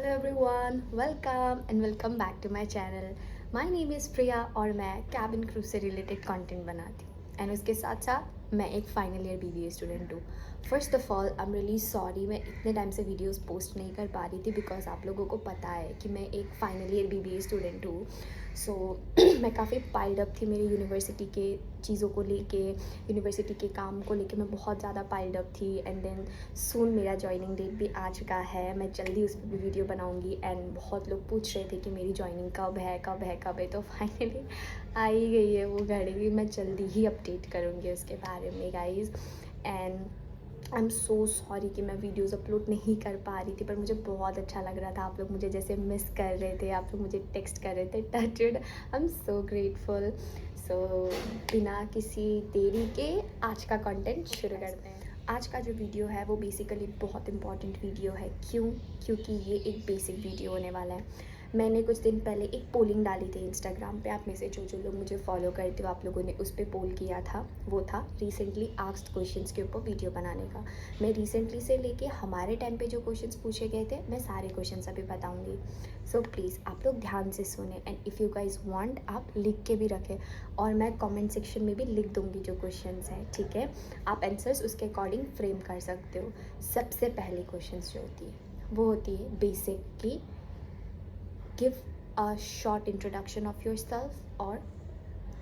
Hello everyone, welcome and welcome back to my channel. My name is Priya और मैं cabin crew से related content बनाती हूँ and उसके साथ साथ मैं एक फाइनल ईयर बीबीए स्टूडेंट हूँ। First of all I am really sorry, मैं इतने टाइम से वीडियोस पोस्ट नहीं कर पा रही थी बिकॉज आप लोगों को पता है कि मैं एक फाइनल ईयर बीबीए स्टूडेंट हूँ। सो मैं काफ़ी पाइल्ड अप थी मेरी यूनिवर्सिटी के चीज़ों को लेके, यूनिवर्सिटी के काम को लेके मैं बहुत ज़्यादा पाइल्ड अप थी। एंड देन सून मेरा जॉइनिंग डेट भी आ चुका है, मैं जल्दी उस पर भी वीडियो बनाऊंगी। एंड बहुत लोग पूछ रहे थे कि मेरी जॉइनिंग कब है कब है कब है, तो फाइनली आ ही गई है वो घड़ी। मैं जल्दी ही अपडेट करूँगी उसके बारे में guys. And I am so sorry कि मैं वीडियोज़ अपलोड नहीं कर पा रही थी, पर मुझे बहुत अच्छा लग रहा था। आप लोग मुझे जैसे मिस कर रहे थे, आप लोग मुझे टेक्स्ट कर रहे थे, touched, I am so grateful. So बिना किसी देरी के आज का कंटेंट शुरू करते हैं। आज का जो वीडियो है वो बेसिकली बहुत इंपॉर्टेंट वीडियो है। क्योंकि ये एक बेसिक वीडियो होने वाला है। मैंने कुछ दिन पहले एक पोलिंग डाली थी इंस्टाग्राम पे। आप में से जो लोग मुझे फॉलो करते हो आप लोगों ने उस पर पोल किया था। वो था रिसेंटली आस्क्ड क्वेश्चंस के ऊपर वीडियो बनाने का। मैं रिसेंटली से लेके हमारे टाइम पे जो क्वेश्चंस पूछे गए थे मैं सारे क्वेश्चंस अभी बताऊंगी। सो प्लीज़ आप लोग ध्यान से सुने and if you guys want आप लिख के भी रखें और मैं कमेंट सेक्शन में भी लिख दूंगी जो क्वेश्चंस हैं, ठीक है। आप आंसर्स उसके अकॉर्डिंग फ्रेम कर सकते हो। सबसे पहले क्वेश्चंस जो होती है वो होती है बेसिक की, give a short introduction of yourself और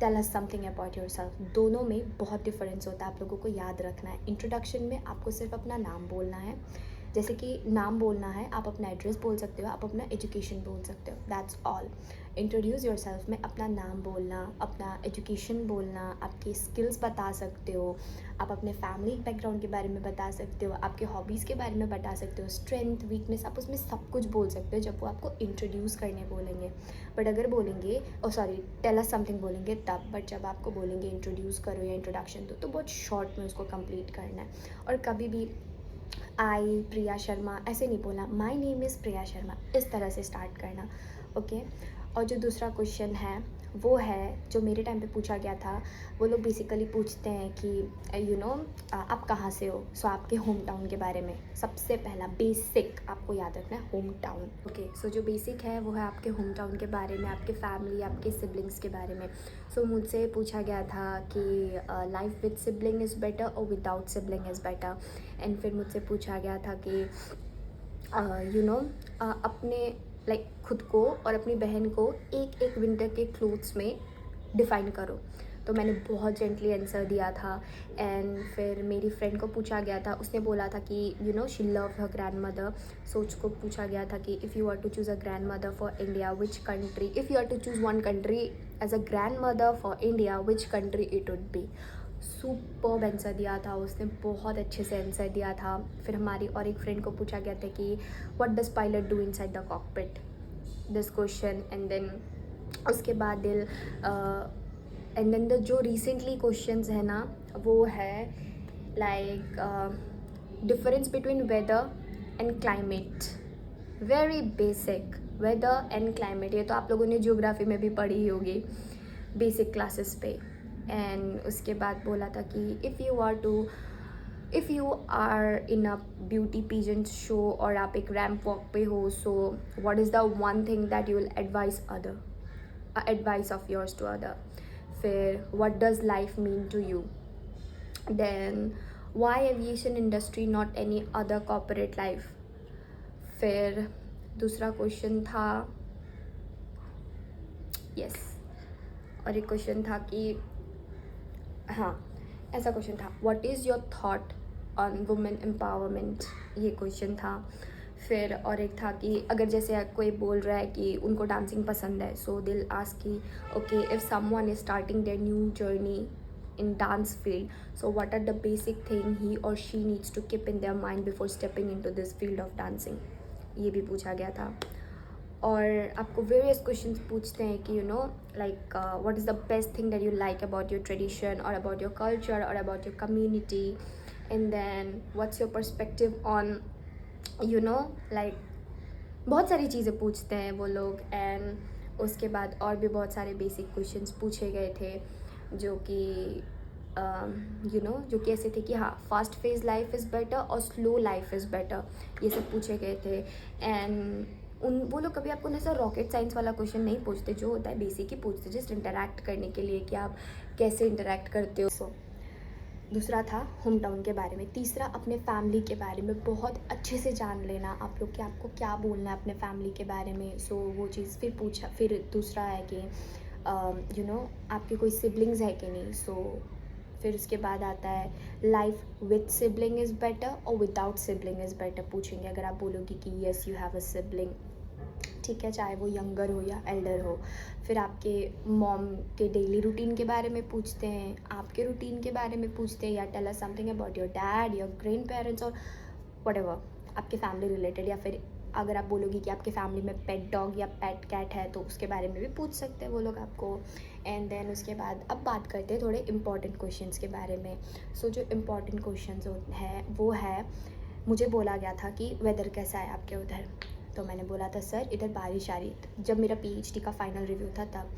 tell us something about yourself. दोनों में बहुत डिफरेंस होता है, आप लोगों को याद रखना है। इंट्रोडक्शन में आपको सिर्फ अपना नाम बोलना है, जैसे कि नाम बोलना है, आप अपना एड्रेस बोल सकते हो, आप अपना एजुकेशन बोल सकते हो, that's all. Introduce your self में अपना नाम बोलना, अपना एजुकेशन बोलना, आपकी स्किल्स बता सकते हो, आप अपने फैमिली बैकग्राउंड के बारे में बता सकते हो, आपके हॉबीज़ के बारे में बता सकते हो, स्ट्रेंथ वीकनेस, आप उसमें सब कुछ बोल सकते हो जब वो आपको इंट्रोड्यूस करने बोलेंगे। बट अगर बोलेंगे टेल अस समथिंग बोलेंगे तब, बट जब आपको बोलेंगे इंट्रोड्यूस करो या इंट्रोडक्शन दो तो बहुत शॉर्ट में उसको कंप्लीट करना है। और कभी भी आई प्रिया शर्मा ऐसे नहीं बोलना, my name is Priya Sharma, इस तरह से स्टार्ट करना, ओके। और जो दूसरा क्वेश्चन है वो है जो मेरे टाइम पे पूछा गया था। वो लोग बेसिकली पूछते हैं कि आप कहाँ से हो। सो आपके होम टाउन के बारे में सबसे पहला बेसिक आपको याद रखना है, होम टाउन, ओके। सो जो बेसिक है वो है आपके होम टाउन के बारे में, आपके फैमिली, आपके सिबलिंग्स के बारे में। सो मुझसे पूछा गया था कि life with sibling is better और without sibling is better. And फिर मुझसे पूछा गया था कि अपने खुद को और अपनी बहन को एक एक विंटर के क्लोथ्स में डिफ़ाइन करो। तो मैंने बहुत जेंटली आंसर दिया था। एंड फिर मेरी फ्रेंड को पूछा गया था, उसने बोला था कि she love her grandmother. So उसको पूछा गया था कि if you are to choose a grandmother for India which country, if you are to choose one country as a grandmother for India which country it would be. Superb answer दिया था उसने, बहुत अच्छे से answer दिया था। फिर हमारी और एक फ्रेंड को पूछा गया था कि what does pilot do inside the cockpit, this question. And then उसके बाद द जो रिसेंटली क्वेश्चंस है ना वो है difference between weather and climate, very basic, weather and climate. ये तो आप लोगों ने ज्योग्राफी में भी पढ़ी ही होगी बेसिक क्लासेस पे। एंड उसके बाद बोला था कि if you are in a beauty pageant show और आप एक रैम्प वॉक पे हो, so what is the one thing that you will advise of yours to other. फिर what does life mean to you. Then why aviation industry not any other corporate life. फिर दूसरा question था और एक question था कि ऐसा question था, what is your thought on women empowerment, ये क्वेश्चन था। फिर और एक था कि अगर जैसे कोई बोल रहा है कि उनको डांसिंग पसंद है, सो दिल आस्क कि okay if someone is starting their new journey in dance field, so what are the basic thing he or she needs to keep in their mind before stepping into this field of dancing, ये भी पूछा गया था। और आपको various questions पूछते हैं कि what is the best thing that you like about your tradition और अबाउट योर कल्चर और about your community. And then what's your perspective on बहुत सारी चीज़ें पूछते हैं वो लोग। एंड उसके बाद और भी बहुत सारे बेसिक क्वेश्चंस पूछे गए थे जो कि जो कि ऐसे थे कि fast phase life is better और स्लो लाइफ इज़ बेटर, ये सब पूछे गए थे। एंड वो लोग कभी आपको ऐसा रॉकेट साइंस वाला क्वेश्चन नहीं पूछते, जो होता है बेसिक ही पूछते, जस्ट इंटरेक्ट करने के लिए कि आप कैसे इंटरेक्ट करते हो। दूसरा था होम टाउन के बारे में। तीसरा, अपने फैमिली के बारे में बहुत अच्छे से जान लेना आप लोग कि आपको क्या बोलना है अपने फैमिली के बारे में। वो चीज़ फिर पूछा। फिर दूसरा है कि आपके कोई सिबलिंग्स है कि नहीं। फिर उसके बाद आता है life with sibling is better और विदाउट सिबलिंग इज़ बेटर पूछेंगे। अगर आप बोलोगे कि yes you have a sibling, ठीक है, चाहे वो यंगर हो या एल्डर हो। फिर आपके मॉम के डेली रूटीन के बारे में पूछते हैं, आपके रूटीन के बारे में पूछते हैं, या tell us something about your dad, your grandparents और व्हाटएवर आपके फैमिली रिलेटेड। या फिर अगर आप बोलोगे कि आपके फैमिली में पेट डॉग या पेट कैट है तो उसके बारे में भी पूछ सकते हैं वो लोग आपको। एंड देन उसके बाद अब बात करते हैं थोड़े इंपॉर्टेंट क्वेश्चंस के बारे में। जो इंपॉर्टेंट क्वेश्चंस है वो है, मुझे बोला गया था कि वेदर कैसा है आपके उधर। तो मैंने बोला था सर इधर बारिश आ रही थी, जब मेरा पीएचडी का फाइनल रिव्यू था तब।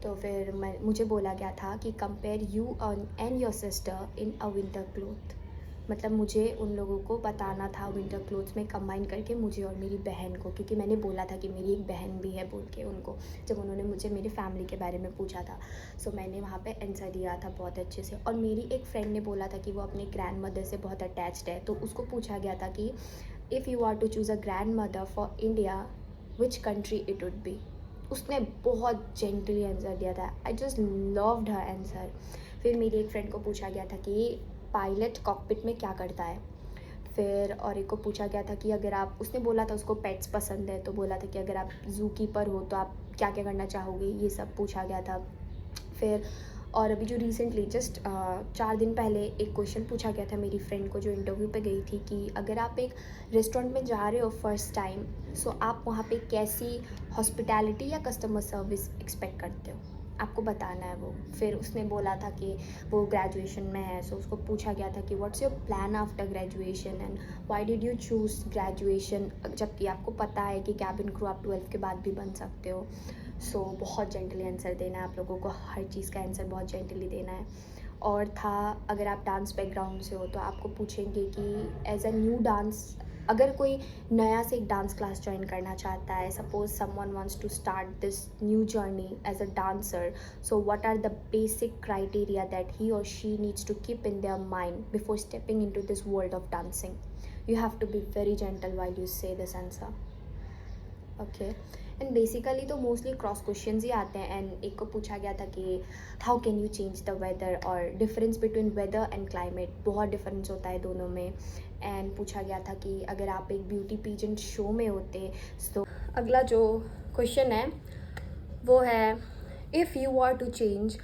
तो फिर मुझे बोला गया था कि compare you and your sister in a winter cloth. मतलब मुझे उन लोगों को बताना था विंटर क्लोथ्स में कंबाइन करके मुझे और मेरी बहन को, क्योंकि मैंने बोला था कि मेरी एक बहन भी है बोल के उनको, जब उन्होंने मुझे मेरी फैमिली के बारे में पूछा था। मैंने वहाँ पे आंसर दिया था बहुत अच्छे से। और मेरी एक फ्रेंड ने बोला था कि वो अपने ग्रैंड मदर से बहुत अटैच्ड है, तो उसको पूछा गया था कि if you are to choose a grandmother for India which country it would be. उसने बहुत जेंटली आंसर दिया था। I just loved her answer. फिर मेरी एक फ्रेंड को पूछा गया था कि पायलट कॉकपिट में क्या करता है। फिर और एक को पूछा गया था कि अगर आप, उसने बोला था उसको पेट्स पसंद है, तो बोला था कि अगर आप ज़ू कीपर हो तो आप क्या क्या करना चाहोगे, ये सब पूछा गया था। फिर और अभी जो रिसेंटली जस्ट 4 दिन पहले एक क्वेश्चन पूछा गया था मेरी फ्रेंड को जो इंटरव्यू पे गई थी कि अगर आप एक रेस्टोरेंट में जा रहे हो फर्स्ट टाइम, आप वहाँ पे कैसी हॉस्पिटैलिटी या कस्टमर सर्विस एक्सपेक्ट करते हो, आपको बताना है वो। फिर उसने बोला था कि वो ग्रेजुएशन में है, उसको पूछा गया था कि what's your plan after graduation and why did you choose graduation, जबकि आपको पता है कि कैबिन क्रू आप 12th के बाद भी बन सकते हो। बहुत जेंटली आंसर देना है आप लोगों को, हर चीज़ का आंसर बहुत जेंटली देना है। और था, अगर आप डांस बैकग्राउंड से हो तो आपको पूछेंगे कि एज अ न्यू डांस, अगर कोई नया से एक डांस क्लास ज्वाइन करना चाहता है, suppose someone wants to start this new journey as a dancer, what are the basic criteria that he और she needs to keep in their mind before stepping into this world of dancing. You have to be very gentle while you say this answer, okay. And basically तो mostly cross question ही आते हैं। And एक को पूछा गया था कि how can you change the weather, और difference between weather and climate, बहुत डिफरेंस होता है दोनों में। एंड पूछा गया था कि अगर आप एक ब्यूटी पीजेंट शो में होते तो। अगला जो क्वेश्चन है वो है, if you are to change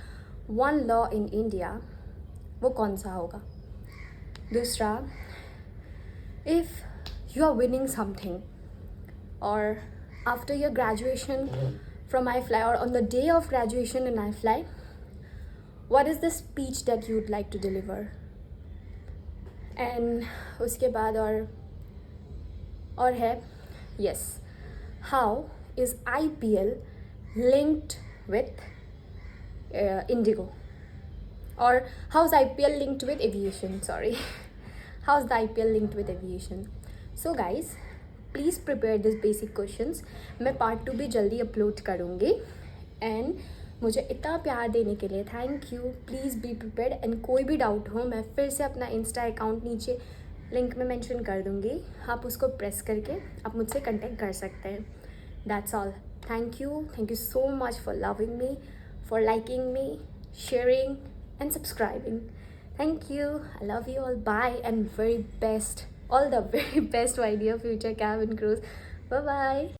one law in India, वो कौन सा होगा। दूसरा, if you are winning something or after your graduation from iFly, or on the day of graduation in iFly, what is the speech that you would like to deliver? And उसके बाद और है, yes, how is IPL linked with Indigo, or how is IPL linked with aviation, sorry. How is the IPL linked with aviation? So guys, please prepare this basic questions. मैं part 2 भी जल्दी upload करूँगी। And मुझे इतना प्यार देने के लिए thank you. Please be prepared. And कोई भी डाउट हो, मैं फिर से अपना इंस्टा अकाउंट नीचे लिंक में मेंशन कर दूँगी, आप उसको प्रेस करके आप मुझसे कांटेक्ट कर सकते हैं। That's all. Thank you so much for loving me, for liking me, sharing and subscribing. Thank you. I love you all. Bye and very best. All the very best, my dear future cabin crews. Bye bye.